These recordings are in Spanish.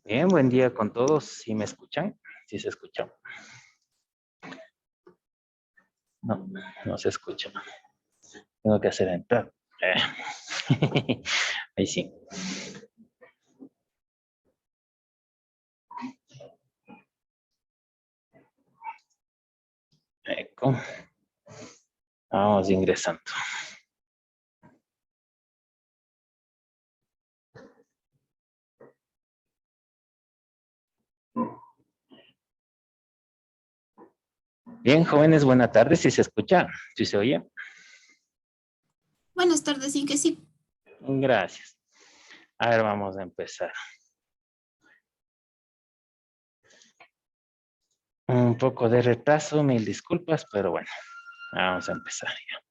Bien, buen día con todos. ¿Sí me escuchan? Sí se escuchan. No, no se escucha. Tengo que hacer entrar. Ahí sí. Eco. Vamos ingresando. Bien, jóvenes, buena tarde. ¿Sí se escucha? ¿Sí se oye? Buenas tardes, sí que sí. Gracias. A ver, vamos a empezar. Un poco de retraso, mil disculpas, pero bueno, vamos a empezar ya.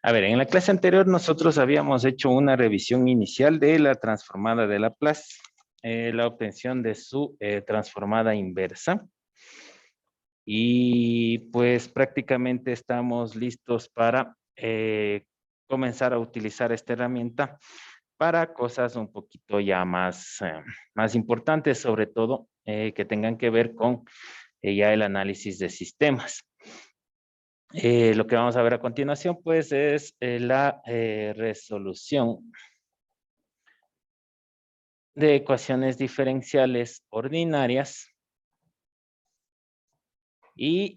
A ver, en la clase anterior nosotros habíamos hecho una revisión inicial de la transformada de Laplace, la obtención de su transformada inversa. Y pues prácticamente estamos listos para comenzar a utilizar esta herramienta para cosas un poquito ya más importantes, sobre todo que tengan que ver con ya el análisis de sistemas. Lo que vamos a ver a continuación, pues, es la resolución de ecuaciones diferenciales ordinarias y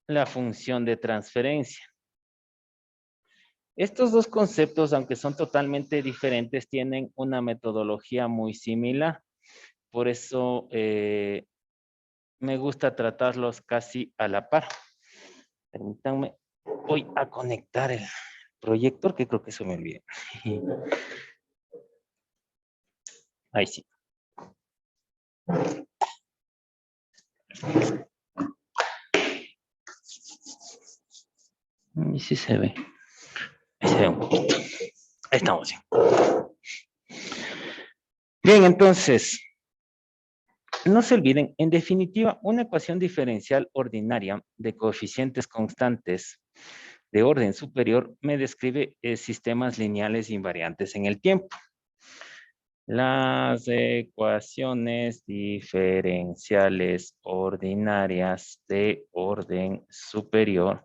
la función de transferencia. Estos dos conceptos, aunque son totalmente diferentes, tienen una metodología muy similar. Por eso me gusta tratarlos casi a la par. Permítanme, voy a conectar el proyector, que creo que se me olvidó. Ahí sí. Y sí se ve. Ahí se ve un poquito. Ahí estamos bien. Bien, entonces, no se olviden, en definitiva, una ecuación diferencial ordinaria de coeficientes constantes de orden superior me describe sistemas lineales invariantes en el tiempo. Las ecuaciones diferenciales ordinarias de orden superior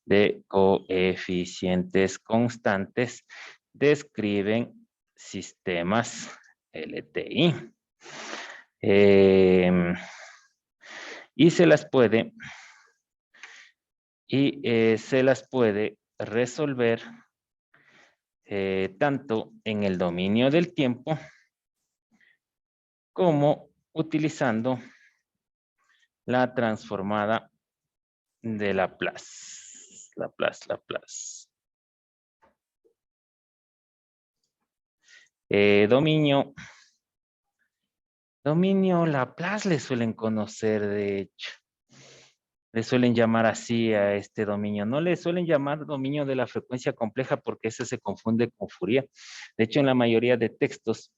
de coeficientes constantes describen sistemas LTI. Y se las puede resolver tanto en el dominio del tiempo como utilizando la transformada de Laplace. Laplace. Dominio Laplace le suelen conocer, de hecho. Le suelen llamar así a este dominio. No le suelen llamar dominio de la frecuencia compleja porque ese se confunde con Fourier. De hecho, en la mayoría de textos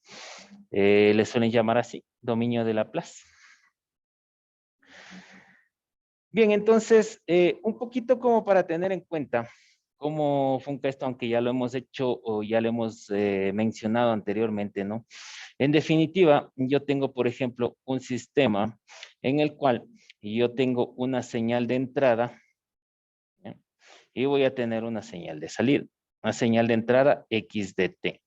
le suelen llamar así, dominio de Laplace. Bien, entonces, un poquito como para tener en cuenta cómo funca esto, aunque ya lo hemos hecho o ya lo hemos mencionado anteriormente, ¿no? En definitiva, yo tengo, por ejemplo, un sistema en el cual yo tengo una señal de entrada, ¿ya? Y voy a tener una señal de salida. Una señal de entrada X de t.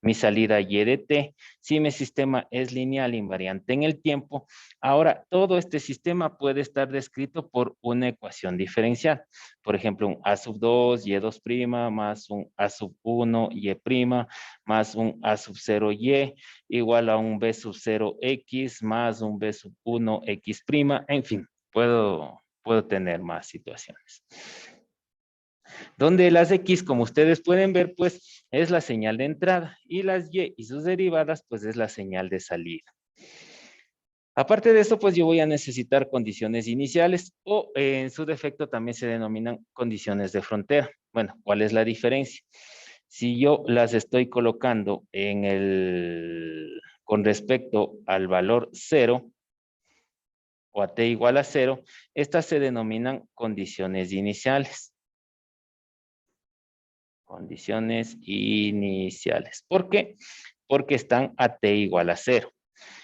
Mi salida Y de t. Si mi sistema es lineal invariante en el tiempo, ahora todo este sistema puede estar descrito por una ecuación diferencial. Por ejemplo, un A sub 2, Y2' más un A sub 1, Y' más un A sub 0, Y igual a un B sub 0, X más un B sub 1, X'. En fin, puedo tener más situaciones. Donde las X, como ustedes pueden ver, pues es la señal de entrada y las Y sus derivadas, pues es la señal de salida. Aparte de esto, pues yo voy a necesitar condiciones iniciales o en su defecto también se denominan condiciones de frontera. Bueno, ¿cuál es la diferencia? Si yo las estoy colocando con respecto al valor 0 o a t igual a 0, estas se denominan condiciones iniciales. Condiciones iniciales. ¿Por qué? porque están a t igual a 0.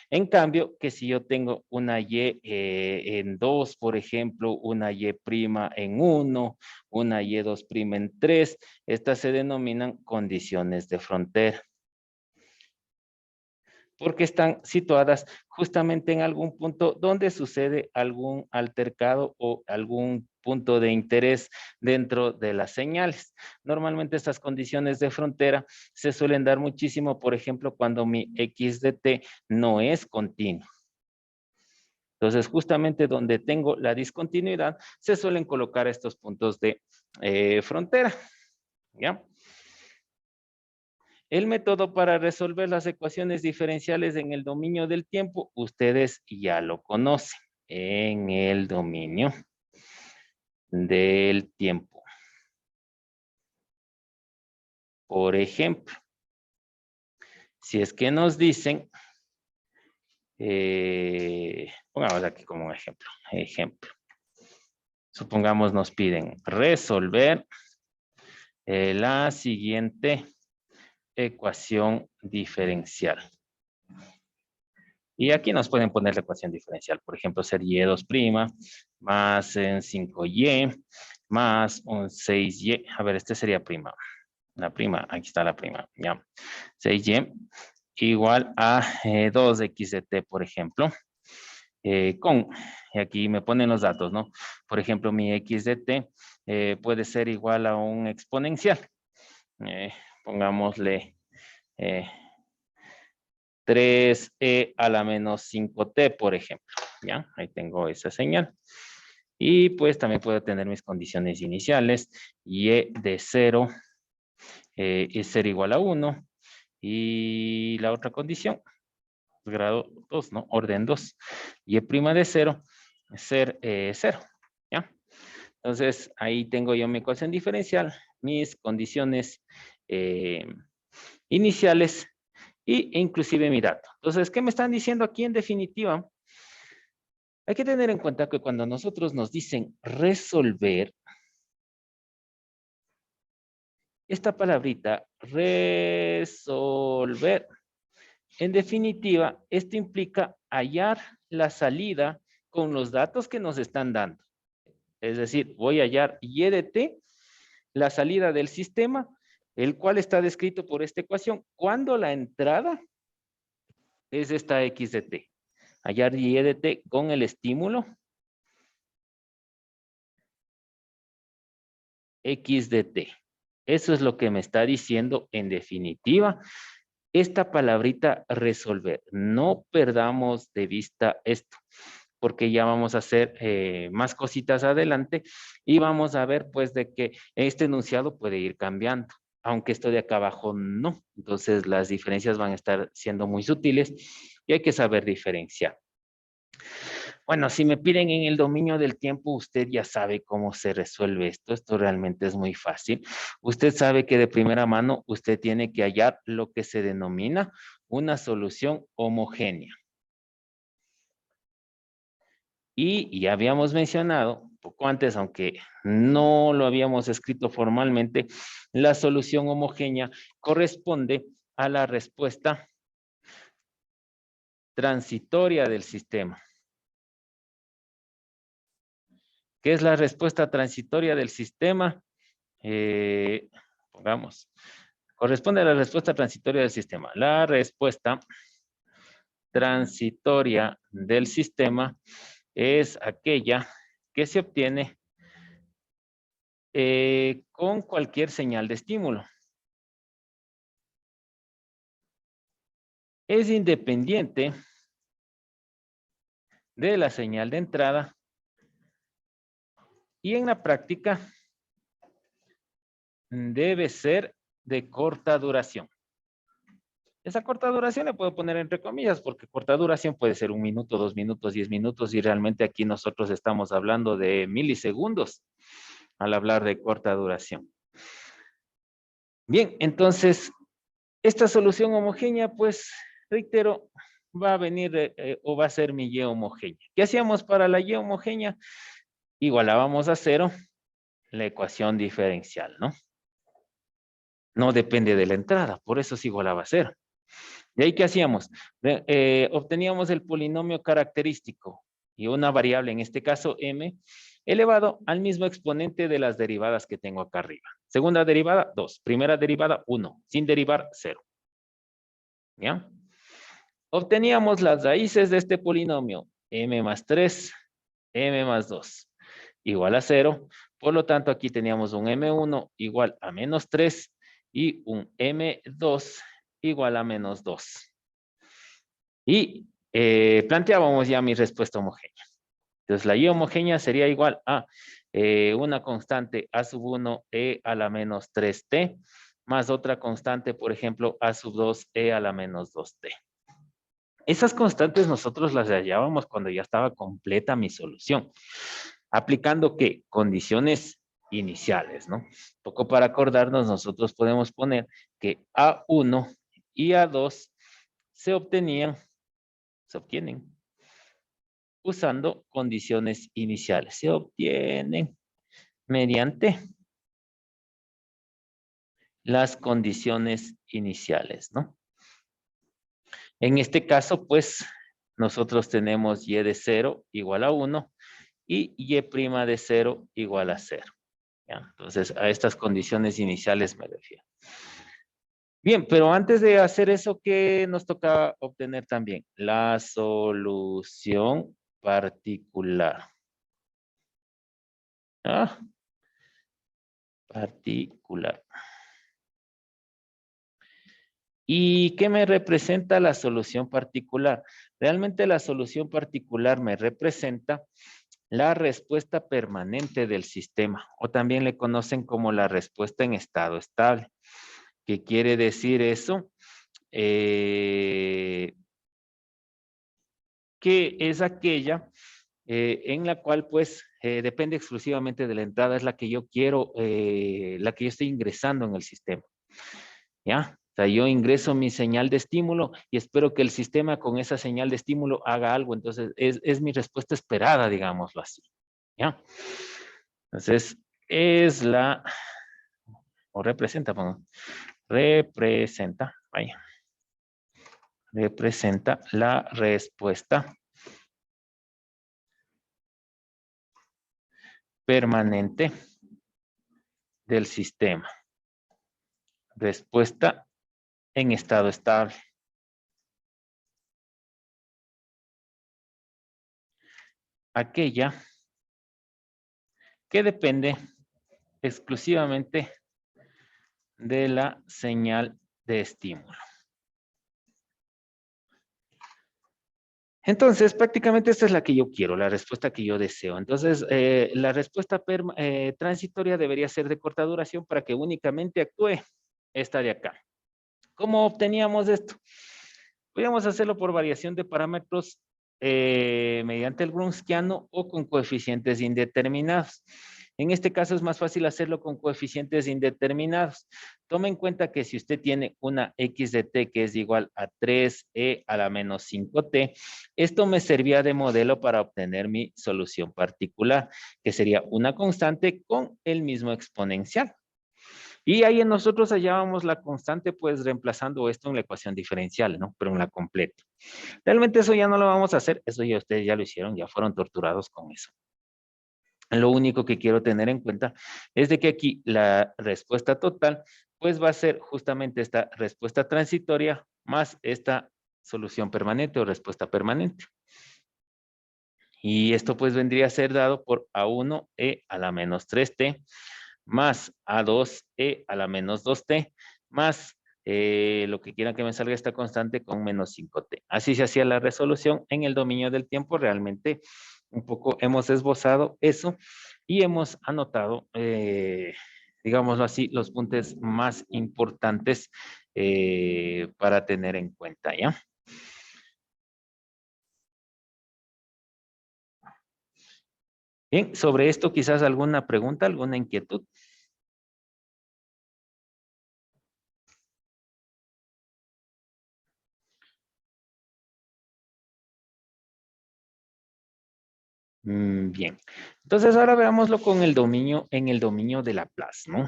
En cambio, que si yo tengo una y en 2, por ejemplo, una y' en 1, una y2' en 3, estas se denominan condiciones de frontera, porque están situadas justamente en algún punto donde sucede algún altercado o algún punto de interés dentro de las señales. Normalmente estas condiciones de frontera se suelen dar muchísimo, por ejemplo, cuando mi x de t no es continuo. Entonces, justamente donde tengo la discontinuidad, se suelen colocar estos puntos de frontera, ¿ya? El método para resolver las ecuaciones diferenciales en el dominio del tiempo, ustedes ya lo conocen, en el dominio del tiempo. Por ejemplo, si es que nos dicen, pongamos aquí como un ejemplo. Supongamos nos piden resolver la siguiente ecuación diferencial. Y aquí nos pueden poner la ecuación diferencial. Por ejemplo, ser y2' más 5y más un 6y. A ver, este sería prima. La prima, aquí está la prima. Ya. 6y igual a 2x de t, por ejemplo. Y aquí me ponen los datos, ¿no? Por ejemplo, mi x de t puede ser igual a un exponencial. Pongámosle 3e a la menos 5t, por ejemplo. ¿Ya? Ahí tengo esa señal. Y pues también puedo tener mis condiciones iniciales. Y de 0 es ser igual a 1. Y la otra condición, grado 2, ¿no? Orden 2. Y prima de 0 es ser 0. ¿Ya? Entonces, ahí tengo yo mi ecuación diferencial, mis condiciones iniciales e inclusive mi dato. Entonces, ¿qué me están diciendo aquí en definitiva? Hay que tener en cuenta que cuando nosotros nos dicen resolver, esta palabrita, resolver, en definitiva, esto implica hallar la salida con los datos que nos están dando. Es decir, voy a hallar y de t, la salida del sistema, el cual está descrito por esta ecuación, cuando la entrada es esta x de t. Hallar y de t con el estímulo x de t. Eso es lo que me está diciendo en definitiva esta palabrita resolver. No perdamos de vista esto, porque ya vamos a hacer más cositas adelante y vamos a ver pues de que este enunciado puede ir cambiando, aunque esto de acá abajo no. Entonces las diferencias van a estar siendo muy sutiles y hay que saber diferenciar. Bueno, si me piden en el dominio del tiempo, usted ya sabe cómo se resuelve esto. Esto realmente es muy fácil. Usted sabe que de primera mano usted tiene que hallar lo que se denomina una solución homogénea. Y ya habíamos mencionado un poco antes, aunque no lo habíamos escrito formalmente, la solución homogénea corresponde a la respuesta transitoria del sistema. ¿Qué es la respuesta transitoria del sistema? Pongamos, corresponde a la respuesta transitoria del sistema. La respuesta transitoria del sistema es aquella que se obtiene con cualquier señal de estímulo. Es independiente de la señal de entrada y en la práctica debe ser de corta duración. Esa corta duración le puedo poner entre comillas porque corta duración puede ser 1 minuto, 2 minutos, 10 minutos y realmente aquí nosotros estamos hablando de milisegundos al hablar de corta duración. Bien, entonces esta solución homogénea pues reitero va a venir o va a ser mi Y homogénea. ¿Qué hacíamos para la Y homogénea? Igualábamos a 0 la ecuación diferencial, ¿no? No depende de la entrada, por eso es igual a 0. ¿De ahí qué hacíamos? Obteníamos el polinomio característico y una variable, en este caso m, elevado al mismo exponente de las derivadas que tengo acá arriba. Segunda derivada, 2. Primera derivada, 1. Sin derivar, 0. ¿Ya? Obteníamos las raíces de este polinomio, m más 3, m más 2, igual a 0. Por lo tanto, aquí teníamos un m1 igual a menos 3 y un m2 igual a menos 2. Y planteábamos ya mi respuesta homogénea. Entonces, la y homogénea sería igual a una constante a sub 1 e a la menos 3t más otra constante, por ejemplo, a sub 2 e a la menos 2t. Esas constantes nosotros las hallábamos cuando ya estaba completa mi solución. Aplicando, ¿qué? Condiciones iniciales, ¿no? Un poco para acordarnos, nosotros podemos poner que A1 y A2 se obtienen usando condiciones iniciales. Se obtienen mediante las condiciones iniciales, ¿no? En este caso, pues, nosotros tenemos y de 0 igual a 1 y y' de 0 igual a 0. ¿Ya? Entonces, a estas condiciones iniciales me refiero. Bien, pero antes de hacer eso, ¿qué nos toca obtener también? La solución particular. ¿Ah? Particular. ¿Y qué me representa la solución particular? Realmente la solución particular me representa la respuesta permanente del sistema, o también le conocen como la respuesta en estado estable. ¿Qué quiere decir eso? Que es aquella en la cual pues depende exclusivamente de la entrada, es la que yo quiero, la que yo estoy ingresando en el sistema. ¿Ya? O sea, yo ingreso mi señal de estímulo y espero que el sistema con esa señal de estímulo haga algo. Entonces, es mi respuesta esperada, digámoslo así. ¿Ya? Entonces, es la, o representa, bueno, representa, vaya, representa la respuesta permanente del sistema. Respuesta en estado estable. Aquella que depende exclusivamente de la señal de estímulo. Entonces, prácticamente esta es la que yo quiero, la respuesta que yo deseo. Entonces, la respuesta transitoria debería ser de corta duración para que únicamente actúe esta de acá. ¿Cómo obteníamos esto? Podríamos hacerlo por variación de parámetros mediante el Grunskiano o con coeficientes indeterminados. En este caso es más fácil hacerlo con coeficientes indeterminados. Tome en cuenta que si usted tiene una x de t que es igual a 3e a la menos 5t, esto me servía de modelo para obtener mi solución particular, que sería una constante con el mismo exponencial. Y ahí nosotros hallábamos la constante, pues reemplazando esto en la ecuación diferencial, ¿no? Pero en la completa. Realmente eso ya no lo vamos a hacer, eso ya ustedes ya lo hicieron, ya fueron torturados con eso. Lo único que quiero tener en cuenta es de que aquí la respuesta total, pues va a ser justamente esta respuesta transitoria más esta solución permanente o respuesta permanente. Y esto pues vendría a ser dado por A1e a la menos 3t más A2e a la menos 2t más lo que quieran que me salga esta constante con menos 5t. Así se hacía la resolución en el dominio del tiempo. Realmente un poco hemos esbozado eso y hemos anotado, digámoslo así, los puntos más importantes para tener en cuenta, ¿ya? Bien, sobre esto quizás alguna pregunta, alguna inquietud. Bien, entonces ahora veámoslo con el dominio, en el dominio de Laplace, ¿no?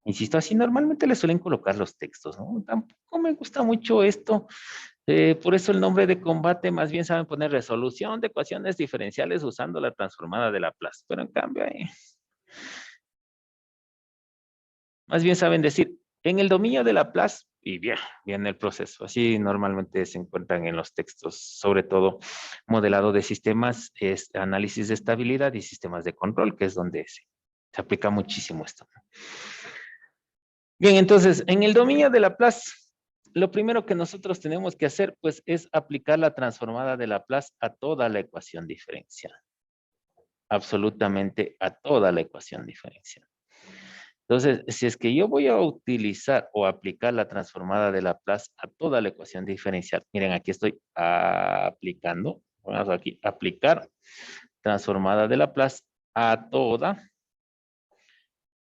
Insisto, así normalmente le suelen colocar los textos, ¿no? Tampoco me gusta mucho esto. Por eso el nombre de combate, más bien saben poner resolución de ecuaciones diferenciales usando la transformada de Laplace. Pero en cambio, más bien saben decir, en el dominio de Laplace, y bien, viene el proceso. Así normalmente se encuentran en los textos, sobre todo modelado de sistemas, es análisis de estabilidad y sistemas de control, que es donde se aplica muchísimo esto. Bien, entonces, en el dominio de Laplace, lo primero que nosotros tenemos que hacer, pues, es aplicar la transformada de Laplace a toda la ecuación diferencial. Absolutamente a toda la ecuación diferencial. Entonces, si es que yo voy a utilizar o aplicar la transformada de Laplace a toda la ecuación diferencial, miren, aquí estoy aplicando, vamos aquí, aplicar transformada de Laplace a toda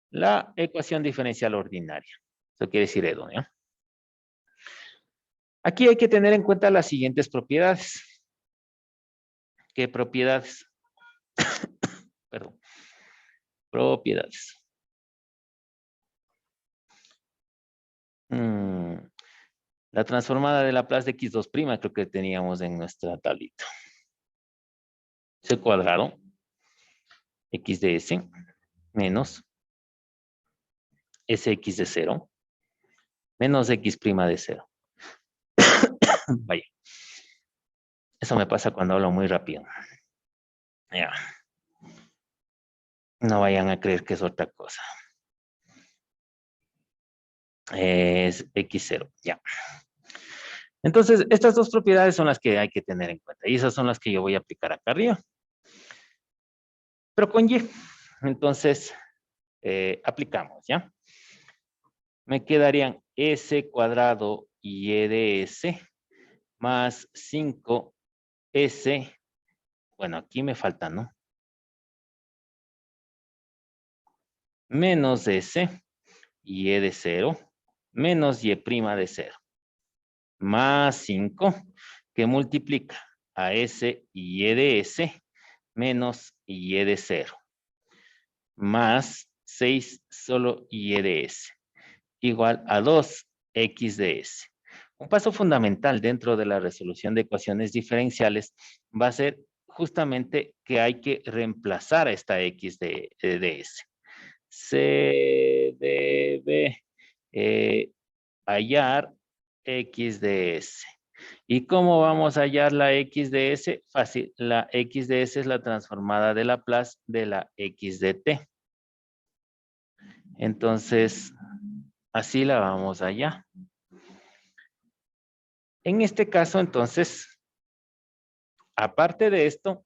la ecuación diferencial ordinaria. Eso quiere decir EDO, ¿no? Aquí hay que tener en cuenta las siguientes propiedades. ¿Qué propiedades? Perdón. Propiedades. La transformada de Laplace de x2' creo que teníamos en nuestra tablita. C cuadrado, x de s, menos sx de 0, menos x' de 0. Vaya. Eso me pasa cuando hablo muy rápido. Ya. No vayan a creer que es otra cosa. Es x0, ya. Entonces, estas dos propiedades son las que hay que tener en cuenta. Y esas son las que yo voy a aplicar acá arriba. Pero con y. Entonces, aplicamos, ¿ya? Me quedarían s cuadrado y e de s más 5s. Bueno, aquí me falta, ¿no? Menos s y e de 0 menos y' de 0. Más 5 que multiplica a s y e de s menos y de 0. Más 6 solo y de s. Igual a 2x de s. Un paso fundamental dentro de la resolución de ecuaciones diferenciales va a ser justamente que hay que reemplazar a esta x de s. Se debe hallar x de s. ¿Y cómo vamos a hallar la x de s? Fácil, la x de s es la transformada de Laplace de la x de t. Entonces, así la vamos allá. En este caso, entonces, aparte de esto,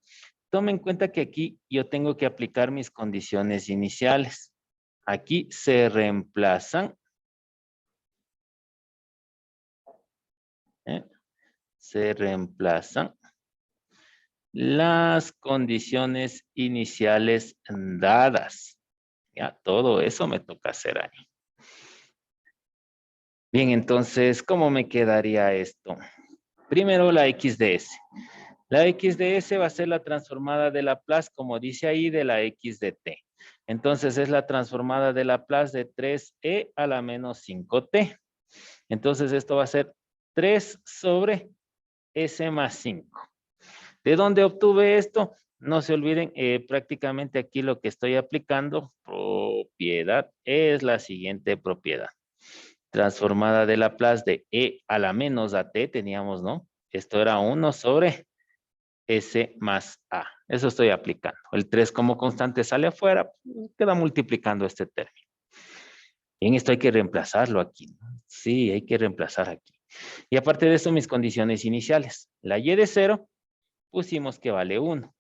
tome en cuenta que aquí yo tengo que aplicar mis condiciones iniciales. Aquí se reemplazan. Se reemplazan las condiciones iniciales dadas. Ya, todo eso me toca hacer ahí. Bien, entonces, ¿cómo me quedaría esto? Primero la x de s. La x de s va a ser la transformada de Laplace, como dice ahí, de la x de t. Entonces, es la transformada de Laplace de 3e a la menos 5t. Entonces, esto va a ser 3 sobre s más 5. ¿De dónde obtuve esto? No se olviden, prácticamente aquí lo que estoy aplicando, propiedad, es la siguiente propiedad. Transformada de Laplace de e a la menos a t teníamos, ¿no? Esto era 1 sobre s más a. Eso estoy aplicando. El 3 como constante sale afuera, queda multiplicando este término. Y en esto hay que reemplazarlo aquí, ¿no? Sí, hay que reemplazar aquí. Y aparte de eso, mis condiciones iniciales. La y de 0 pusimos que vale 1.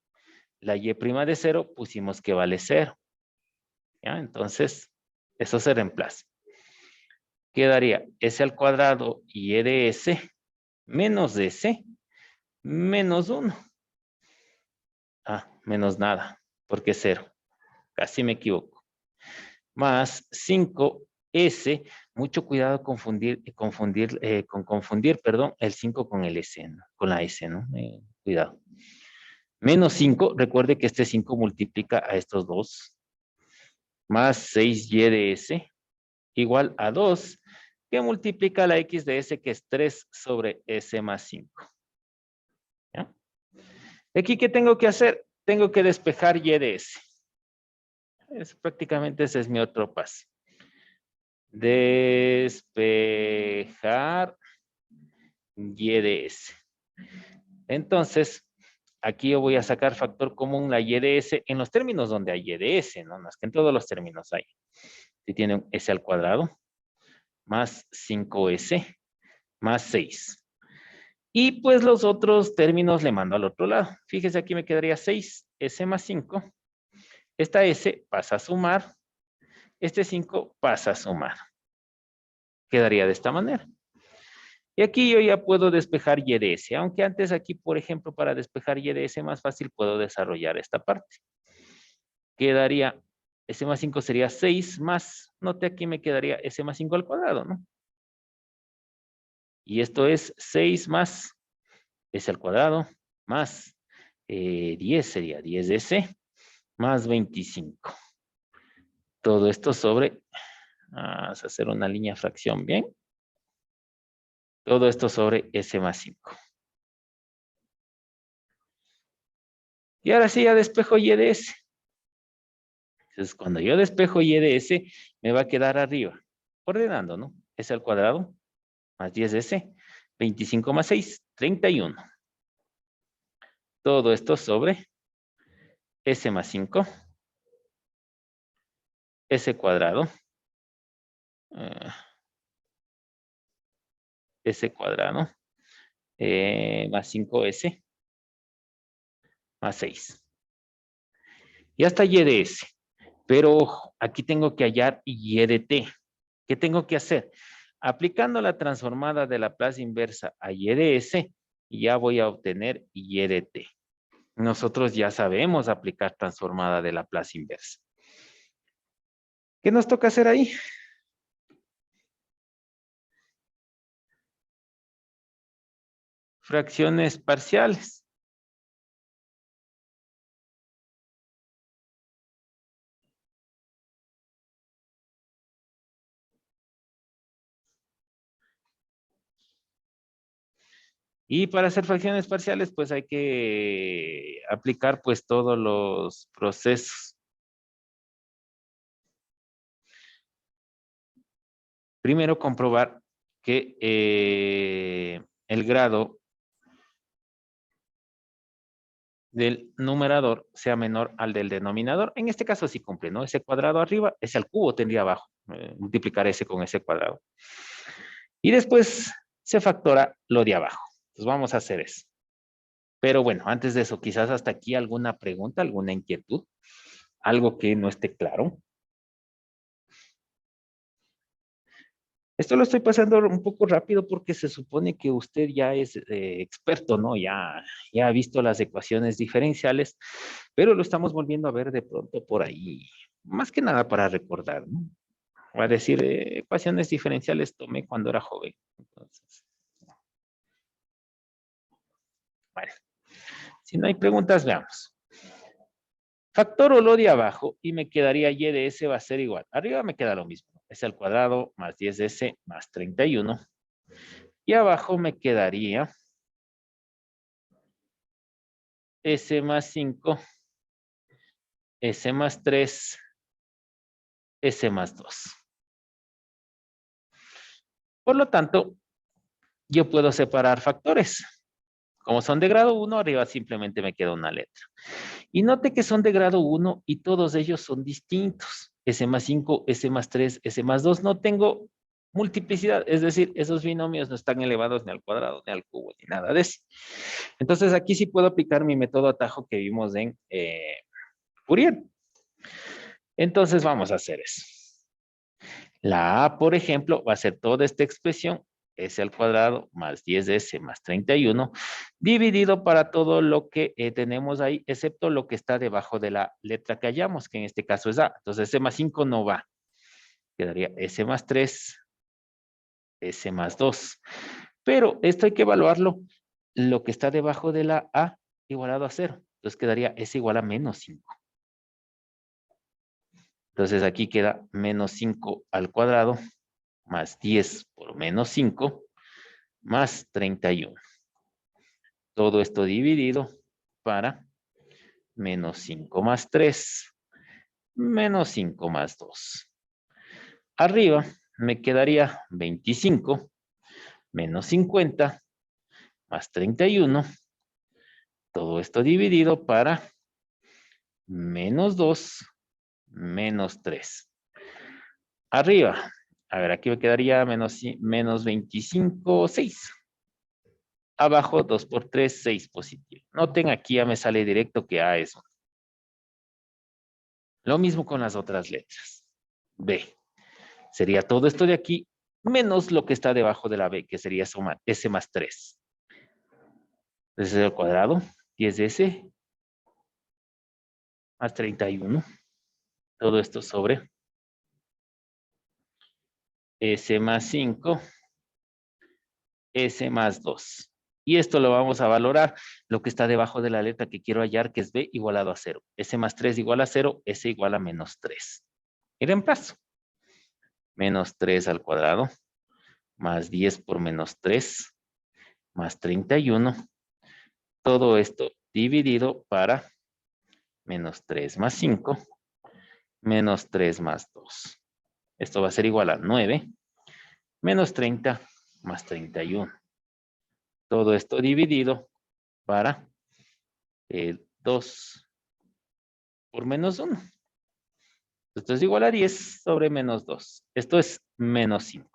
La y' de 0 pusimos que vale 0. ¿Ya? Entonces, eso se reemplaza. Quedaría s al cuadrado y e de s menos de s menos 1. Menos nada, porque 0. Casi me equivoco. Más 5s, mucho cuidado con confundir el 5 con el s, ¿no? Con la s, ¿no? Cuidado. Menos 5, recuerde que este 5 multiplica a estos dos. Más 6y de s igual a 2, que multiplica la x de s, que es 3 sobre s más 5. ¿Ya? Aquí, ¿qué tengo que hacer? Tengo que despejar y de s. Prácticamente ese es mi otro paso. Despejar y de s. Entonces, aquí yo voy a sacar factor común la y de s en los términos donde hay y de s, ¿no? No es que en todos los términos hay. Si tiene un s al cuadrado más 5s más 6. Y pues los otros términos le mando al otro lado. Fíjese, aquí me quedaría 6s más 5. Esta s pasa a sumar. Este 5 pasa a sumar. Quedaría de esta manera. Y aquí yo ya puedo despejar y de s. Aunque antes aquí, por ejemplo, para despejar y de s más fácil, puedo desarrollar esta parte. Quedaría, s más 5 sería 6 más, note aquí me quedaría s más 5 al cuadrado, ¿no? Y esto es 6 más s al cuadrado más 10 sería 10 de s más 25. Todo esto sobre, vamos a hacer una línea fracción, ¿bien? Todo esto sobre s más 5. Y ahora sí ya despejo y de s. Entonces, cuando yo despejo y de s, me va a quedar arriba, ordenando, ¿no? S al cuadrado más 10s, 25 más 6, 31. Todo esto sobre s más 5, s cuadrado, s cuadrado, más 5s, más 6. Y hasta y de s. Pero ojo, aquí tengo que hallar y de t. ¿Qué tengo que hacer? Aplicando la transformada de Laplace inversa a y de s, ya voy a obtener y de t. Nosotros ya sabemos aplicar transformada de Laplace inversa. ¿Qué nos toca hacer ahí? Fracciones parciales. Y para hacer fracciones parciales, pues hay que aplicar pues todos los procesos. Primero comprobar que el grado del numerador sea menor al del denominador. En este caso sí cumple, ¿no? Ese cuadrado arriba, ese al cubo tendría abajo. Multiplicar ese con ese cuadrado. Y después se factora lo de abajo. Entonces vamos a hacer eso. Pero bueno, antes de eso, quizás hasta aquí alguna pregunta, alguna inquietud, algo que no esté claro. Esto lo estoy pasando un poco rápido porque se supone que usted ya es experto, ¿no? Ya ha visto las ecuaciones diferenciales, pero lo estamos volviendo a ver de pronto por ahí. Más que nada para recordar, ¿no? Va a decir, ecuaciones diferenciales tomé cuando era joven. Entonces, bueno, si no hay preguntas, veamos. Factoro lo de abajo y me quedaría y de s va a ser igual. Arriba me queda lo mismo. S al cuadrado más 10s más 31. Y abajo me quedaría s más 5, s más 3, s más 2. Por lo tanto, yo puedo separar factores. Como son de grado 1, arriba simplemente me queda una letra. Y note que son de grado 1 y todos ellos son distintos. S más 5, S más 3, S más 2. No tengo multiplicidad, es decir, esos binomios no están elevados ni al cuadrado, ni al cubo, ni nada de eso. Entonces aquí sí puedo aplicar mi método atajo que vimos en Fourier. Entonces vamos a hacer eso. La A, por ejemplo, va a ser toda esta expresión, S al cuadrado más 10S más 31, dividido para todo lo que tenemos ahí, excepto lo que está debajo de la letra que hallamos, que en este caso es A. Entonces, S más 5 no va. Quedaría S más 3, S más 2. Pero esto hay que evaluarlo. Lo que está debajo de la A igualado a 0. Entonces, quedaría S igual a menos 5. Entonces aquí queda menos 5 al cuadrado más 10 por menos 5 más 31. Todo esto dividido para menos 5 más 3 menos 5 más 2. Arriba me quedaría 25 menos 50 más 31. Todo esto dividido para menos 2 menos 3. Arriba, a ver, aquí me quedaría menos 25, 6. Abajo, 2 por 3, 6 positivo. Noten, aquí ya me sale directo que A es 1. Lo mismo con las otras letras. B. Sería todo esto de aquí, menos lo que está debajo de la B, que sería S más 3. Entonces, al cuadrado, 10S más 31. Todo esto sobre S más 5, S más 2. Y esto lo vamos a valorar, lo que está debajo de la letra que quiero hallar, que es B igualado a 0. S más 3 igual a 0, S igual a menos 3. Y reemplazo. Menos 3 al cuadrado, más 10 por menos 3, más 31. Todo esto dividido para menos 3 más 5, menos 3 más 2. Esto va a ser igual a 9, menos 30 más 31. Todo esto dividido para 2 por menos 1. Esto es igual a 10 sobre menos 2. Esto es menos 5.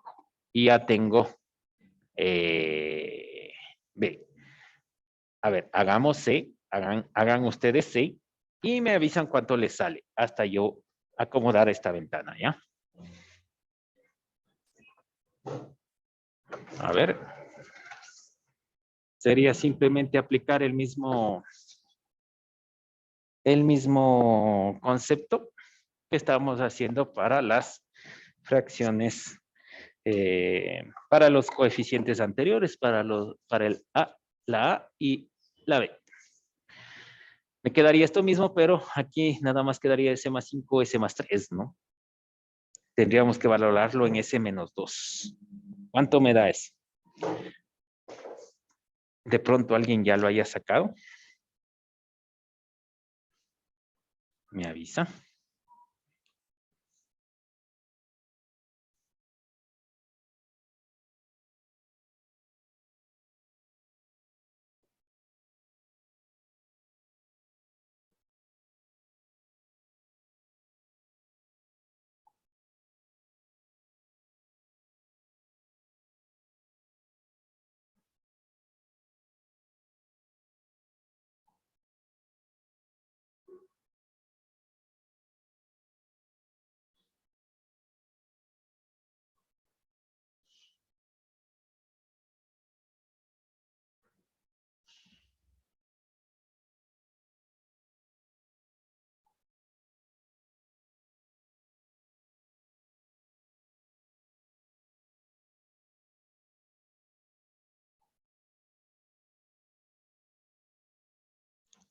Y ya tengo B. A ver, hagamos C. Hagan ustedes C. Y me avisan cuánto les sale. Hasta yo acomodar esta ventana, ¿ya? A ver. Sería simplemente aplicar el mismo concepto que estamos haciendo para las fracciones, para los coeficientes anteriores, para el A, la A y la B. Me quedaría esto mismo, pero aquí nada más quedaría S más 5, S más 3, ¿no? Tendríamos que valorarlo en S menos 2. ¿Cuánto me da eso? De pronto alguien ya lo haya sacado. Me avisa.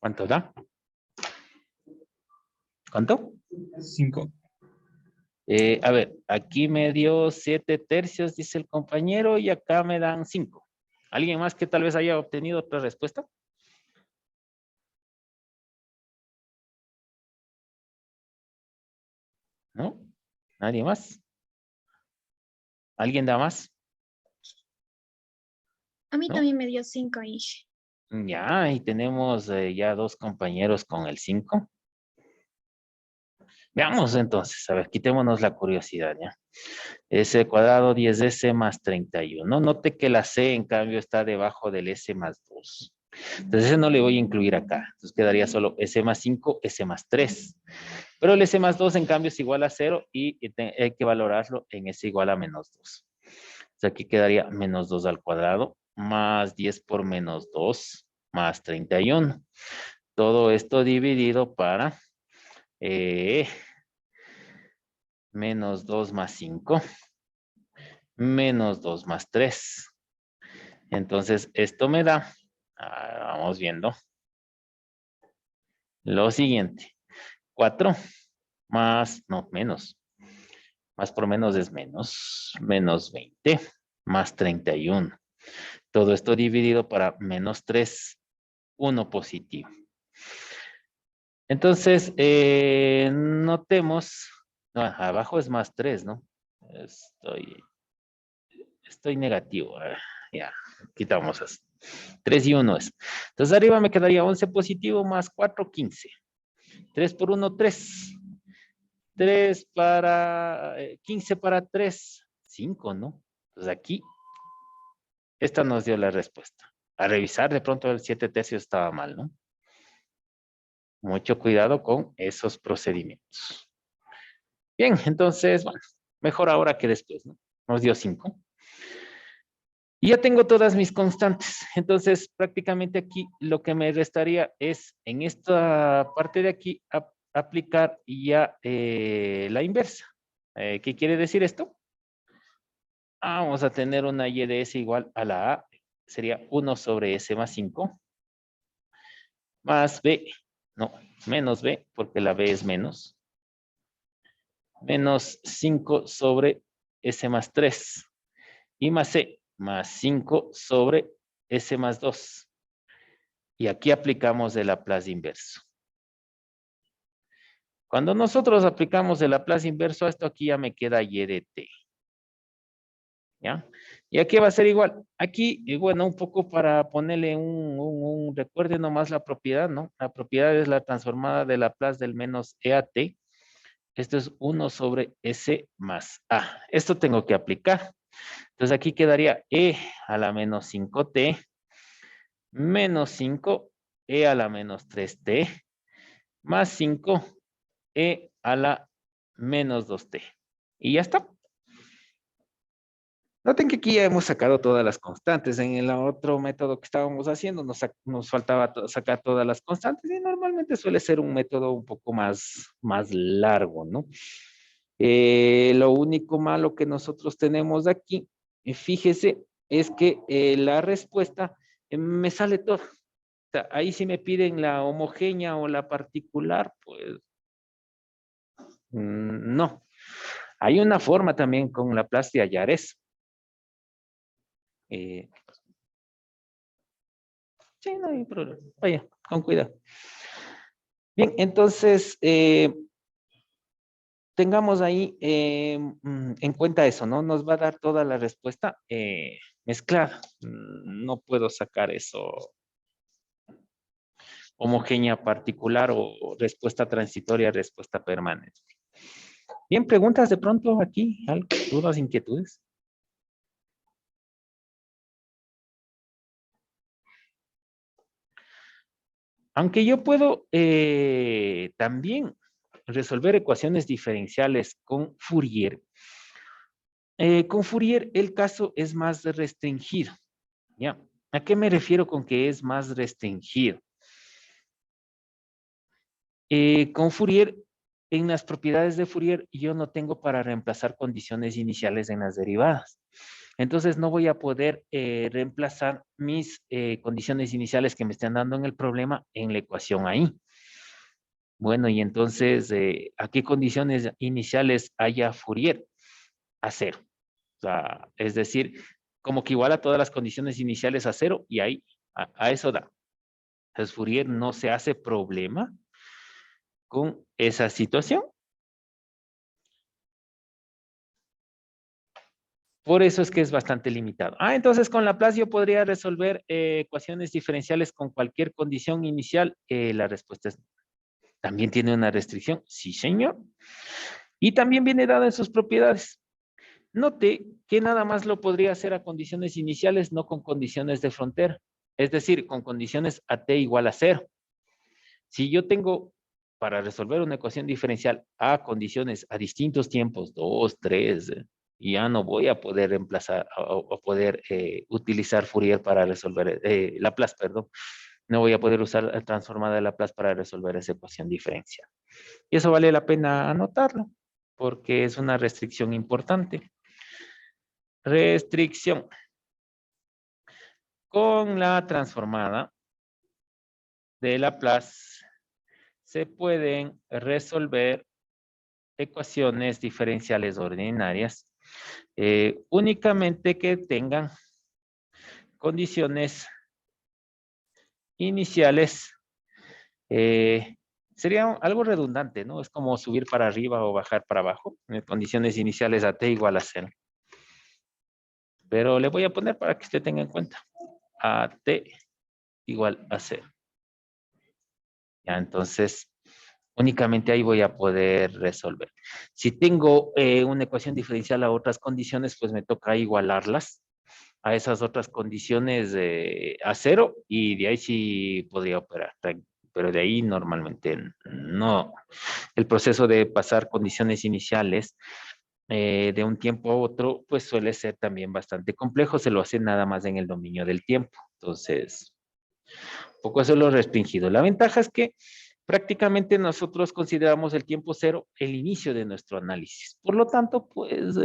¿Cuánto da? ¿Cuánto? 5. A ver, aquí me dio 7 tercios, dice el compañero, y acá me dan 5. ¿Alguien más que tal vez haya obtenido otra respuesta? ¿No? ¿Nadie más? ¿Alguien da más? A mí ¿No? también me dio 5 ahí. Ya, y tenemos ya 2 compañeros con el 5. Veamos entonces, a ver, quitémonos la curiosidad, ¿ya? S cuadrado 10S más 31. Note que la C, en cambio, está debajo del S más 2. Entonces, ese no le voy a incluir acá. Entonces, quedaría solo S más 5, S más 3. Pero el S más 2, en cambio, es igual a 0 y hay que valorarlo en S igual a menos 2. Entonces, aquí quedaría menos 2 al cuadrado, más 10 por menos 2, más 31. Todo esto dividido para menos 2 más 5, menos 2 más 3. Entonces, esto me da, vamos viendo, lo siguiente. 4 más, no, menos. Más por menos es menos. Menos 20 más 31. Todo esto dividido para menos 3, 1 positivo. Entonces, notemos, no, abajo es más 3, ¿no? Estoy negativo. Ya, quitamos eso. 3 y 1 es. Entonces, arriba me quedaría 11 positivo más 4, 15. 3 por 1, 3. 3 para, 15 para 3, 5, ¿no? Entonces, aquí, esta nos dio la respuesta. A revisar, de pronto el 7 tercios estaba mal, ¿no? Mucho cuidado con esos procedimientos. Bien, entonces, bueno, mejor ahora que después, ¿no? Nos dio 5. Y ya tengo todas mis constantes. Entonces, prácticamente aquí lo que me restaría es en esta parte de aquí aplicar ya la inversa. ¿Qué quiere decir esto? Vamos a tener una y de s igual a la a. Sería 1 sobre s más 5. Más b. No, menos b, porque la b es menos. Menos 5 sobre s más 3. Y más c, más 5 sobre s más 2. Y aquí aplicamos el Laplace inverso. Cuando nosotros aplicamos el Laplace inverso a esto, aquí ya me queda y de t. ¿Ya? Y aquí va a ser igual. Aquí, bueno, un poco para ponerle recuerde nomás la propiedad, ¿no? La propiedad es la transformada de Laplace del menos e a t. Esto es 1 sobre s más a. Esto tengo que aplicar. Entonces aquí quedaría e a la menos 5t menos 5 e a la menos 3t más 5 e a la menos 2t. Y ya está. Noten que aquí ya hemos sacado todas las constantes. En el otro método que estábamos haciendo nos faltaba sacar todas las constantes y normalmente suele ser un método un poco más largo, ¿no? Lo único malo que nosotros tenemos aquí, fíjese, es que la respuesta me sale toda. O sea, ahí si me piden la homogénea o la particular, pues no. Hay una forma también con Laplace de hallar eso. Sí, no hay problema. Vaya, con cuidado. Bien, entonces, tengamos ahí en cuenta eso, ¿no? Nos va a dar toda la respuesta mezclada. No puedo sacar eso homogénea particular o respuesta transitoria, respuesta permanente. Bien, preguntas de pronto aquí, ¿algo? ¿Dudas, inquietudes? Aunque yo puedo también resolver ecuaciones diferenciales con Fourier. Con Fourier el caso es más restringido. ¿Ya? ¿A qué me refiero con que es más restringido? Con Fourier, en las propiedades de Fourier, yo no tengo para reemplazar condiciones iniciales en las derivadas. Entonces no voy a poder reemplazar mis condiciones iniciales que me estén dando en el problema en la ecuación ahí. Bueno, y entonces, ¿a qué condiciones iniciales haya Fourier? A cero. O sea, es decir, como que iguala todas las condiciones iniciales a cero y ahí, a eso da. Entonces, Fourier no se hace problema con esa situación. Por eso es que es bastante limitado. Entonces con Laplace yo podría resolver ecuaciones diferenciales con cualquier condición inicial. La respuesta es, ¿también tiene una restricción? Sí, señor. Y también viene dada en sus propiedades. Note que nada más lo podría hacer a condiciones iniciales, no con condiciones de frontera. Es decir, con condiciones a t igual a 0. Si yo tengo para resolver una ecuación diferencial a condiciones a distintos tiempos, 2, 3, ya no voy a poder reemplazar o poder utilizar Fourier para resolver, Laplace, perdón. No voy a poder usar la transformada de Laplace para resolver esa ecuación diferencial. Y eso vale la pena anotarlo, porque es una restricción importante. Restricción. Con la transformada de Laplace se pueden resolver ecuaciones diferenciales ordinarias, únicamente que tengan condiciones iniciales. Sería algo redundante, ¿no? Es como subir para arriba o bajar para abajo. Condiciones iniciales a t igual a 0. Pero le voy a poner para que usted tenga en cuenta. A t igual a 0. Ya, entonces, únicamente ahí voy a poder resolver. Si tengo una ecuación diferencial a otras condiciones, pues me toca igualarlas a esas otras condiciones a 0 y de ahí sí podría operar. Pero de ahí normalmente no. El proceso de pasar condiciones iniciales de un tiempo a otro, pues suele ser también bastante complejo. Se lo hace nada más en el dominio del tiempo. Entonces, poco eso lo restringido. La ventaja es que prácticamente nosotros consideramos el tiempo cero el inicio de nuestro análisis. Por lo tanto, pues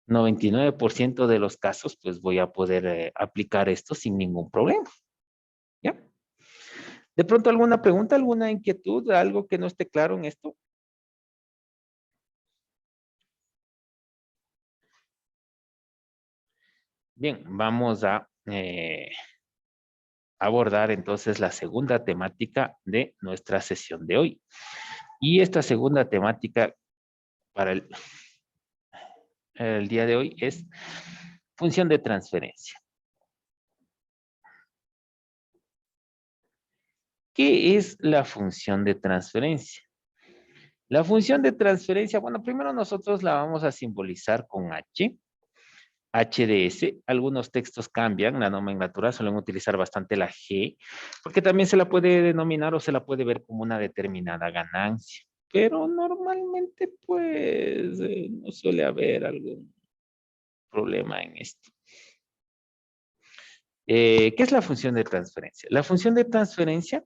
99% de los casos, pues voy a poder aplicar esto sin ningún problema. ¿Ya? ¿De pronto alguna pregunta, alguna inquietud, algo que no esté claro en esto? Bien, vamos a abordar entonces la segunda temática de nuestra sesión de hoy. Y esta segunda temática para el día de hoy es función de transferencia. ¿Qué es la función de transferencia? La función de transferencia, bueno, primero nosotros la vamos a simbolizar con H, HDS. Algunos textos cambian, la nomenclatura suelen utilizar bastante la G, porque también se la puede denominar o se la puede ver como una determinada ganancia. Pero normalmente, pues, no suele haber algún problema en esto. ¿Qué es la función de transferencia? La función de transferencia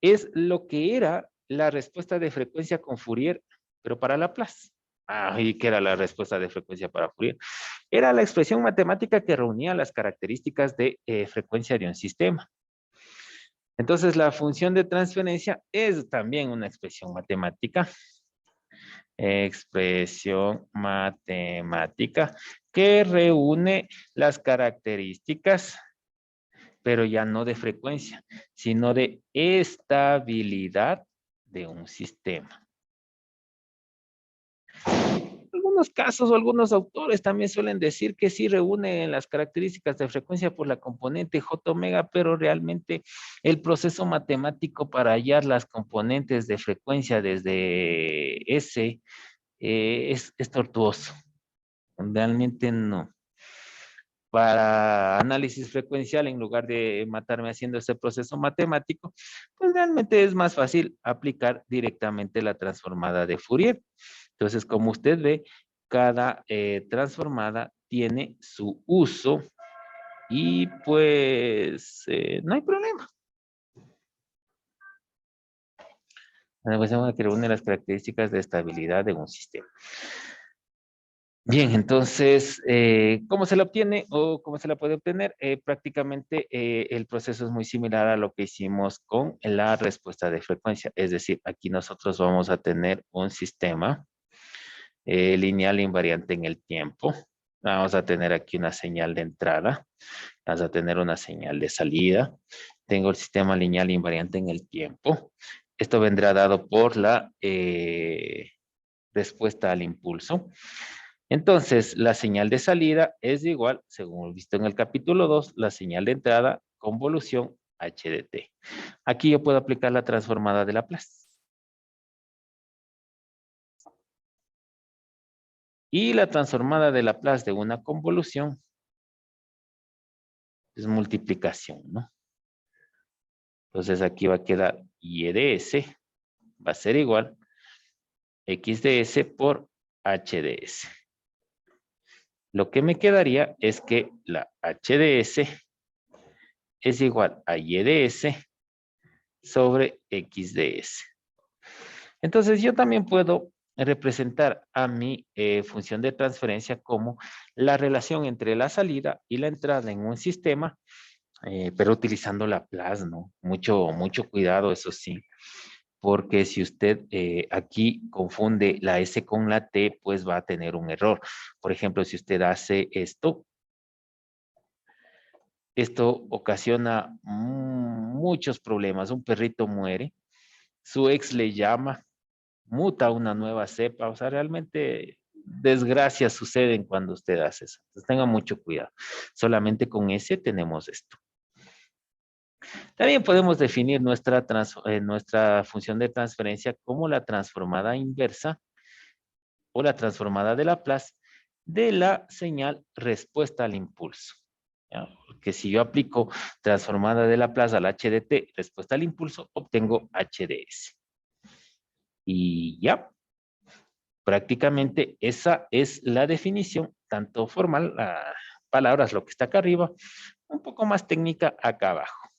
es lo que era la respuesta de frecuencia con Fourier, pero para Laplace. ¿Y qué era la respuesta de frecuencia para Fourier? Era la expresión matemática que reunía las características de frecuencia de un sistema. Entonces, la función de transferencia es también una expresión matemática. Expresión matemática que reúne las características, pero ya no de frecuencia, sino de estabilidad de un sistema. Algunos casos o algunos autores también suelen decir que sí reúne las características de frecuencia por la componente J omega, pero realmente el proceso matemático para hallar las componentes de frecuencia desde S es tortuoso. Realmente no. Para análisis frecuencial, en lugar de matarme haciendo ese proceso matemático, pues realmente es más fácil aplicar directamente la transformada de Fourier. Entonces, como usted ve, cada transformada tiene su uso y pues no hay problema. La ecuación que reúne las características de estabilidad de un sistema. Bien, entonces, ¿cómo se la obtiene o cómo se la puede obtener? Prácticamente el proceso es muy similar a lo que hicimos con la respuesta de frecuencia. Es decir, aquí nosotros vamos a tener un sistema lineal invariante en el tiempo. Vamos a tener aquí una señal de entrada. Vamos a tener una señal de salida. Tengo el sistema lineal invariante en el tiempo. Esto vendrá dado por la respuesta al impulso. Entonces, la señal de salida es igual, según visto en el capítulo 2, la señal de entrada, convolución h de t. Aquí yo puedo aplicar la transformada de Laplace. Y la transformada de Laplace de una convolución es multiplicación, ¿no? Entonces aquí va a quedar y de s va a ser igual x de s por h de s. Lo que me quedaría es que la h de s es igual a y de s sobre x de s. Entonces yo también puedo representar a mi función de transferencia como la relación entre la salida y la entrada en un sistema, pero utilizando Laplace, ¿no? Mucho cuidado, eso sí, porque si usted aquí confunde la S con la T, pues va a tener un error. Por ejemplo, si usted hace esto ocasiona muchos problemas. Un perrito muere, su ex le llama, muta una nueva cepa, o sea, realmente desgracias suceden cuando usted hace eso. Entonces tenga mucho cuidado. Solamente con ese tenemos esto. También podemos definir nuestra función de transferencia como la transformada inversa o la transformada de Laplace de la señal respuesta al impulso. ¿Ya? Porque si yo aplico transformada de Laplace al h de t, respuesta al impulso, obtengo h de s. Y ya, prácticamente esa es la definición, tanto formal, palabras, lo que está acá arriba, un poco más técnica acá abajo.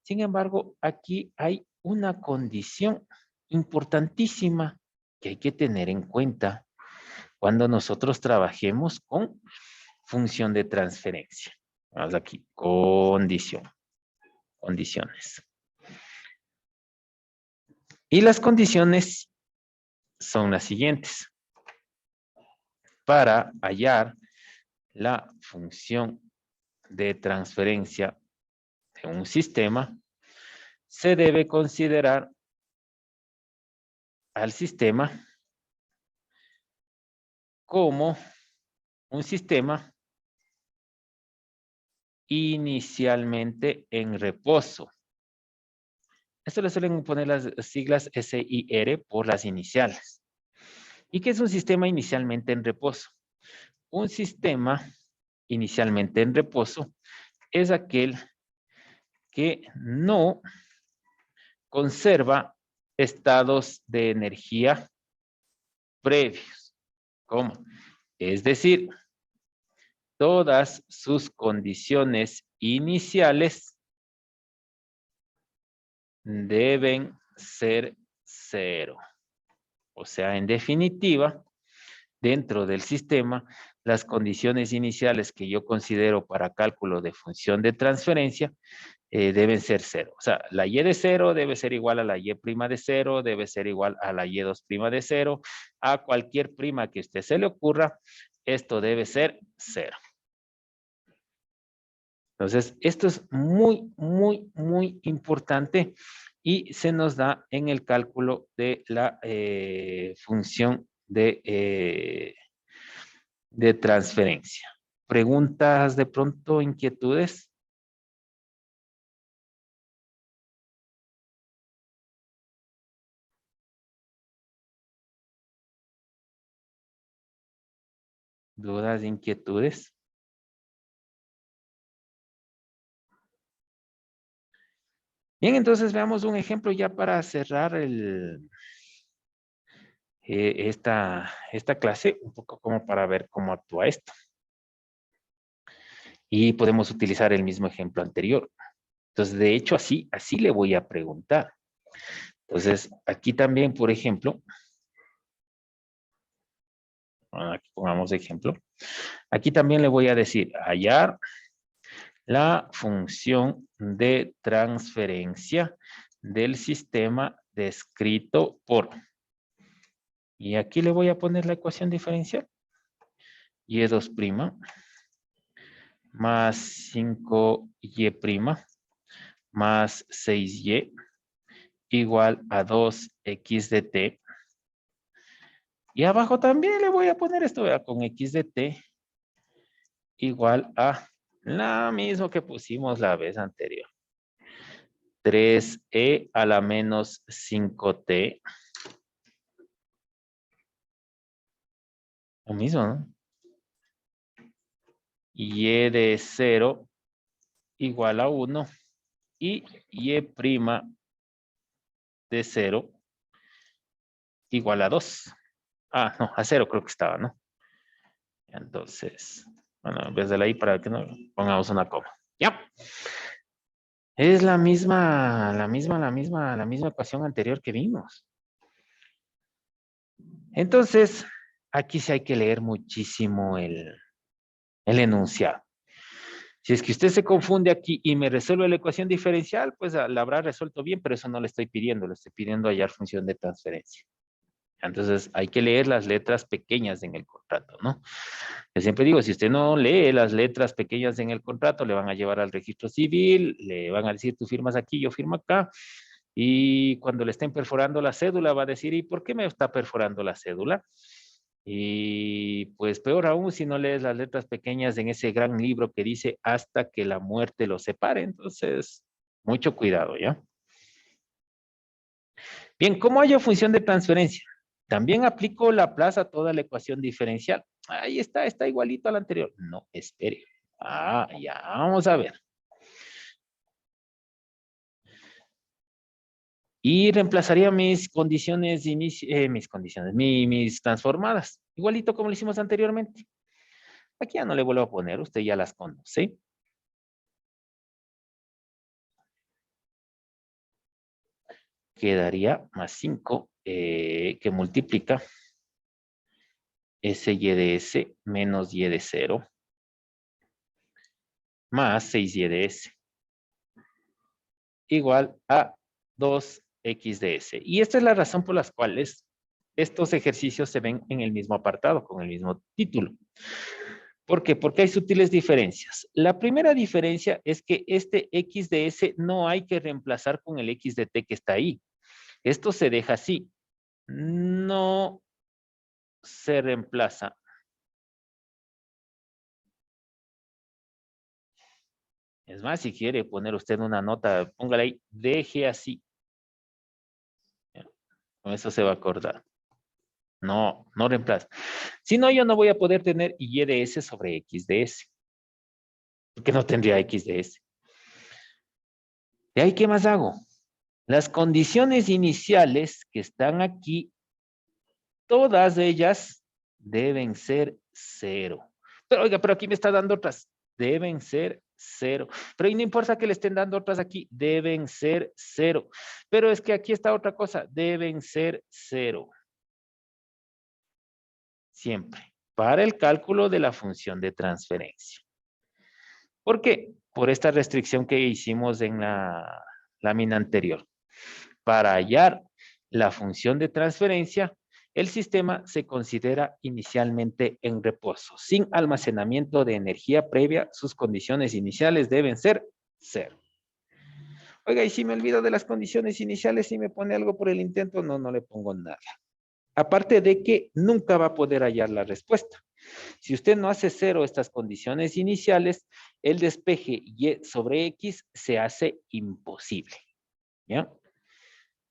Sin embargo, aquí hay una condición importantísima que hay que tener en cuenta cuando nosotros trabajemos con función de transferencia. Vamos aquí, condiciones. Y las condiciones son las siguientes. Para hallar la función de transferencia de un sistema, se debe considerar al sistema como un sistema inicialmente en reposo. Esto le suelen poner las siglas SIR por las iniciales. ¿Y qué es un sistema inicialmente en reposo? Un sistema inicialmente en reposo es aquel que no conserva estados de energía previos. ¿Cómo? Es decir, todas sus condiciones iniciales deben ser cero. O sea, en definitiva, dentro del sistema, las condiciones iniciales que yo considero para cálculo de función de transferencia deben ser cero. O sea, la y de cero debe ser igual a la y prima de cero, debe ser igual a la y2 prima de cero, a cualquier prima que a usted se le ocurra, esto debe ser cero. Entonces, esto es muy, muy, muy importante y se nos da en el cálculo de la función de transferencia. ¿Preguntas de pronto, inquietudes? ¿Dudas, inquietudes? Bien, entonces veamos un ejemplo ya para cerrar esta clase, un poco como para ver cómo actúa esto. Y podemos utilizar el mismo ejemplo anterior. Entonces, de hecho, así le voy a preguntar. Entonces, aquí también, por ejemplo, aquí pongamos ejemplo. Aquí también le voy a decir, hallar la función de transferencia del sistema descrito por. Y aquí le voy a poner la ecuación diferencial. Y2' más 5y' más 6y igual a 2x de t. Y abajo también le voy a poner esto, ¿verdad? Con x de t igual a la misma que pusimos la vez anterior. 3e a la menos 5t. Lo mismo, ¿no? Y de 0 igual a 1 y y' de 0 igual a 2. Ah, no, a 0 creo que estaba, ¿no? Entonces, bueno, en vez de la i para que no pongamos una coma. Ya. Es la misma ecuación anterior que vimos. Entonces, aquí sí hay que leer muchísimo el enunciado. Si es que usted se confunde aquí y me resuelve la ecuación diferencial, pues la habrá resuelto bien, pero eso no le estoy pidiendo, le estoy pidiendo hallar función de transferencia. Entonces hay que leer las letras pequeñas en el contrato, ¿no? Yo siempre digo, si usted no lee las letras pequeñas en el contrato, le van a llevar al registro civil, le van a decir, tú firmas aquí, yo firmo acá, y cuando le estén perforando la cédula va a decir, ¿y por qué me está perforando la cédula? Y pues peor aún si no lees las letras pequeñas en ese gran libro que dice hasta que la muerte los separe. Entonces, mucho cuidado, ¿ya? Bien, ¿cómo hallo función de transferencia? También aplico la plaza a toda la ecuación diferencial. Ahí está igualito al anterior. No, espere. Ah, ya, vamos a ver. Y reemplazaría mis condiciones, mis transformadas. Igualito como lo hicimos anteriormente. Aquí ya no le vuelvo a poner, usted ya las conoce. Quedaría más 5 que multiplica SY de S menos Y de 0 más 6Y de S igual a 2X de S. Y esta es la razón por las cuales estos ejercicios se ven en el mismo apartado, con el mismo título. ¿Por qué? Porque hay sutiles diferencias. La primera diferencia es que este X de S no hay que reemplazar con el X de T que está ahí. Esto se deja así. No se reemplaza. Es más, si quiere poner usted una nota, póngale ahí, deje así. Con eso se va a acordar. No, no reemplaza. Si no, yo no voy a poder tener Y de S sobre X de S. Porque no tendría X de S. De ahí, ¿qué más hago? Las condiciones iniciales que están aquí, todas ellas deben ser 0. Pero oiga, pero aquí me está dando otras. Deben ser 0. Pero y no importa que le estén dando otras aquí, deben ser 0. Pero es que aquí está otra cosa, deben ser 0. Siempre. Para el cálculo de la función de transferencia. ¿Por qué? Por esta restricción que hicimos en la lámina anterior. Para hallar la función de transferencia, el sistema se considera inicialmente en reposo. Sin almacenamiento de energía previa, sus condiciones iniciales deben ser 0. Oiga, y si me olvido de las condiciones iniciales y me pone algo por el intento, no le pongo nada. Aparte de que nunca va a poder hallar la respuesta. Si usted no hace 0 estas condiciones iniciales, el despeje Y sobre X se hace imposible. ¿Ya?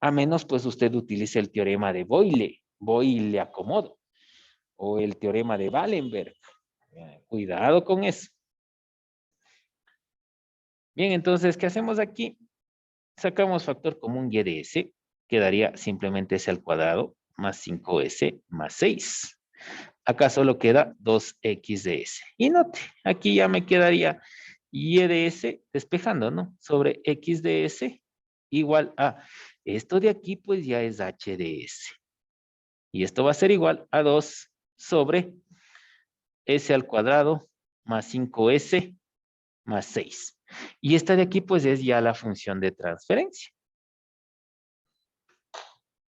A menos pues usted utilice el teorema de Boyle, Boyle acomodo, o el teorema de Wallenberg. Cuidado con eso. Bien, entonces, ¿qué hacemos aquí? Sacamos factor común Y de S, quedaría simplemente S al cuadrado más 5S más 6. Acá solo queda 2X de S. Y note, aquí ya me quedaría Y de S despejando, ¿no? Sobre X de S igual a, esto de aquí pues ya es H de S. Y esto va a ser igual a 2 sobre S al cuadrado más 5S más 6. Y esta de aquí pues es ya la función de transferencia.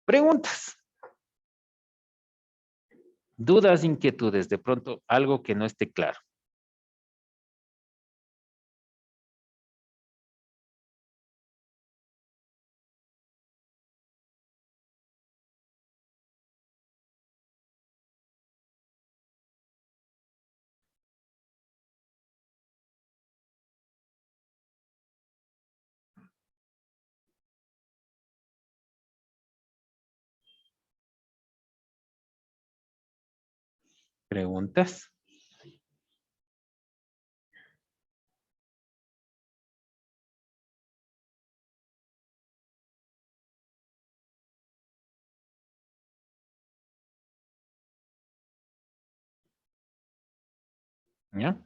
Preguntas. Dudas, inquietudes, de pronto algo que no esté claro. Preguntas. ¿Ya?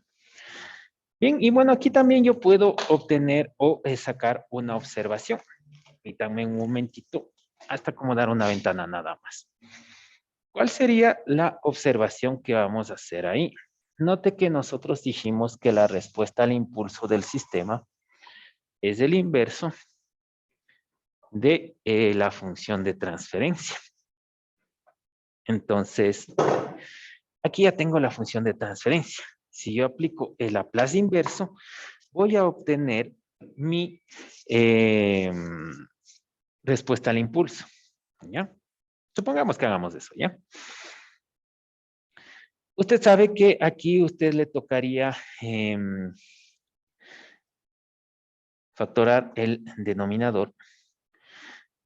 Bien, y bueno, aquí también yo puedo obtener o sacar una observación. Y también un momentito, hasta acomodar una ventana nada más. ¿Cuál sería la observación que vamos a hacer ahí? note que nosotros dijimos que la respuesta al impulso del sistema es el inverso de la función de transferencia. Entonces, aquí ya tengo la función de transferencia. Si yo aplico el Laplace inverso, voy a obtener mi respuesta al impulso. ¿Ya? Supongamos que hagamos eso, ¿ya? Usted sabe que aquí usted le tocaría factorar el denominador.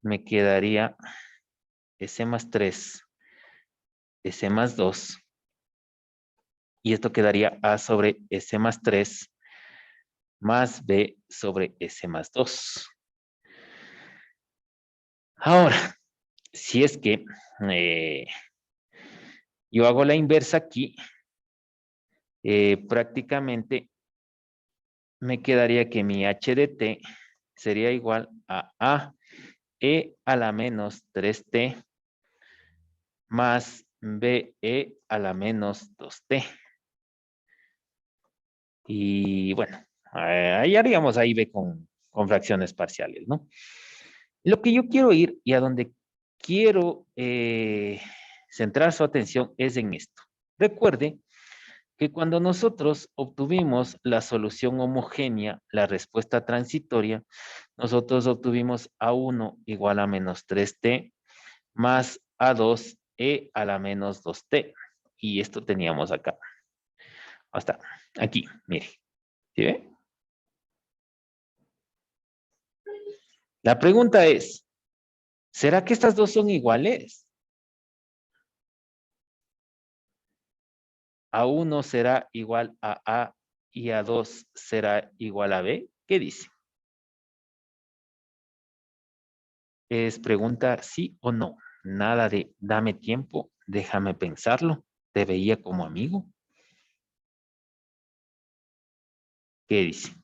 Me quedaría S más 3, S más 2. Y esto quedaría A sobre S más 3 más B sobre S más 2. Ahora, si es que yo hago la inversa aquí, prácticamente me quedaría que mi h de t sería igual a e a la menos 3t más be a la menos 2t. Y bueno, ahí haríamos ahí b con fracciones parciales, ¿no? Lo que yo quiero ir y a donde quiero centrar su atención es en esto. Recuerde que cuando nosotros obtuvimos la solución homogénea, la respuesta transitoria, nosotros obtuvimos A1 igual a menos 3t más A2 e a la menos 2t. Y esto teníamos acá. Hasta aquí, mire. ¿Sí ve? La pregunta es, ¿será que estas dos son iguales? A1 será igual a A y A2 será igual a B. ¿Qué dice? Es pregunta sí o no. Nada de dame tiempo, déjame pensarlo. Te veía como amigo. ¿Qué dice?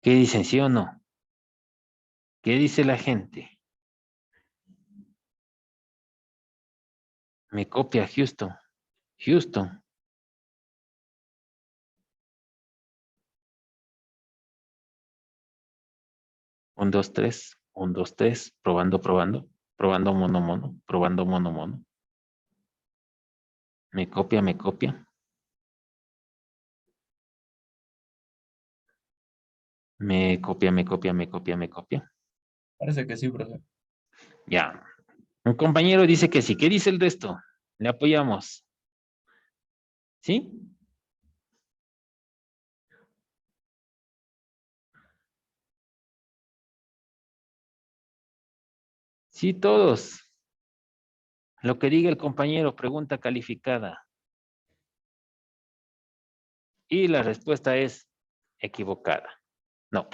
¿Qué dicen sí o no? ¿Qué dice la gente? Me copia Houston. Houston. 1, 2, 3. 1, 2, 3. Probando, probando. Probando mono, mono. Probando mono, mono. Me copia, me copia. Me copia, me copia, me copia, me copia. Parece que sí, profesor. Ya. Un compañero dice que sí. ¿Qué dice el resto? Le apoyamos. ¿Sí? Sí, todos. Lo que diga el compañero, pregunta calificada. Y la respuesta es equivocada. No.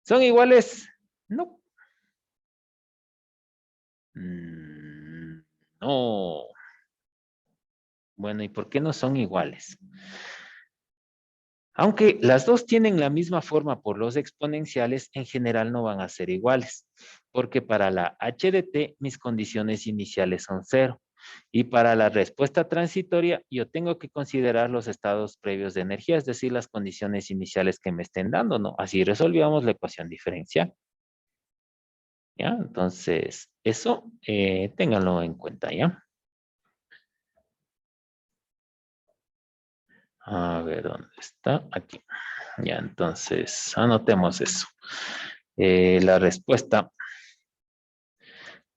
¿Son iguales? No. No. Bueno, ¿y por qué no son iguales? Aunque las dos tienen la misma forma por los exponenciales, en general no van a ser iguales, porque para la h de t mis condiciones iniciales son 0 y para la respuesta transitoria yo tengo que considerar los estados previos de energía, es decir, las condiciones iniciales que me estén dando, ¿no? Así resolvíamos la ecuación diferencial. ¿Ya? Entonces, eso ténganlo en cuenta, ¿ya? A ver, ¿dónde está? Aquí. Ya, entonces, anotemos eso. La respuesta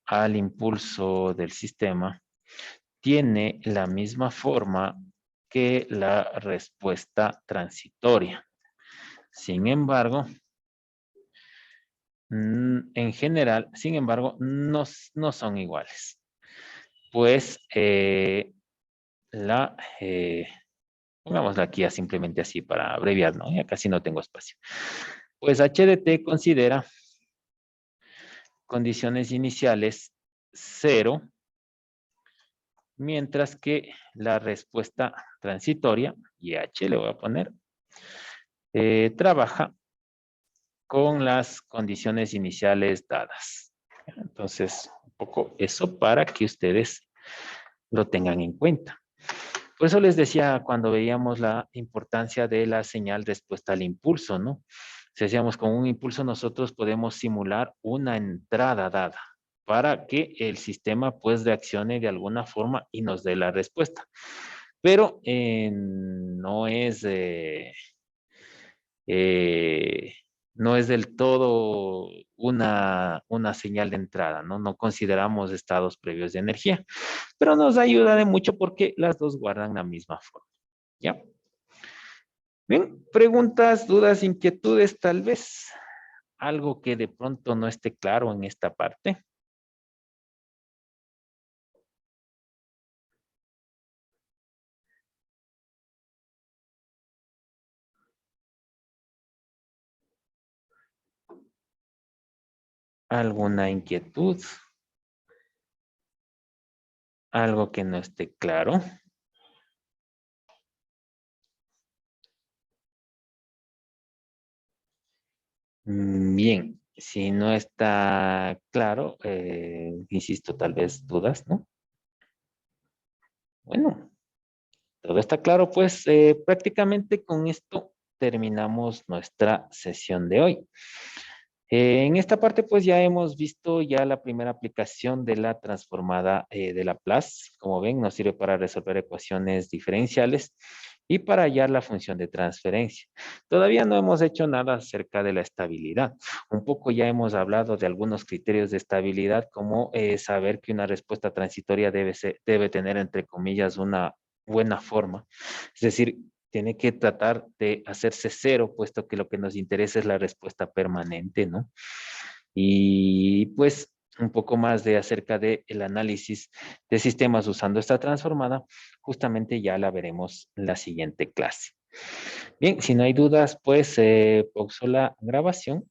al impulso del sistema tiene la misma forma que la respuesta transitoria. Sin embargo, en general, sin embargo, no son iguales. Pues pongámosla aquí simplemente así para abreviar, ¿no? Ya casi no tengo espacio. Pues HDT considera condiciones iniciales 0, mientras que la respuesta transitoria, IH le voy a poner, trabaja con las condiciones iniciales dadas. Entonces, un poco eso para que ustedes lo tengan en cuenta. Por eso les decía cuando veíamos la importancia de la señal respuesta al impulso, ¿no? Si decíamos con un impulso nosotros podemos simular una entrada dada para que el sistema pues reaccione de alguna forma y nos dé la respuesta. Pero no es no es del todo una señal de entrada, ¿no? No consideramos estados previos de energía, pero nos ayuda de mucho porque las dos guardan la misma forma, ¿ya? Bien, preguntas, dudas, inquietudes, tal vez algo que de pronto no esté claro en esta parte. ¿Alguna inquietud? ¿Algo que no esté claro? Bien, si no está claro, insisto, tal vez dudas, ¿no? Bueno, todo está claro, pues prácticamente con esto terminamos nuestra sesión de hoy. En esta parte pues ya hemos visto ya la primera aplicación de la transformada de Laplace. Como ven, nos sirve para resolver ecuaciones diferenciales y para hallar la función de transferencia. Todavía no hemos hecho nada acerca de la estabilidad. Un poco ya hemos hablado de algunos criterios de estabilidad, como saber que una respuesta transitoria debe tener, entre comillas, una buena forma. Es decir, tiene que tratar de hacerse cero, puesto que lo que nos interesa es la respuesta permanente, ¿no? Y pues un poco más de acerca del análisis de sistemas usando esta transformada, justamente ya la veremos en la siguiente clase. Bien, si no hay dudas, pues pauso la grabación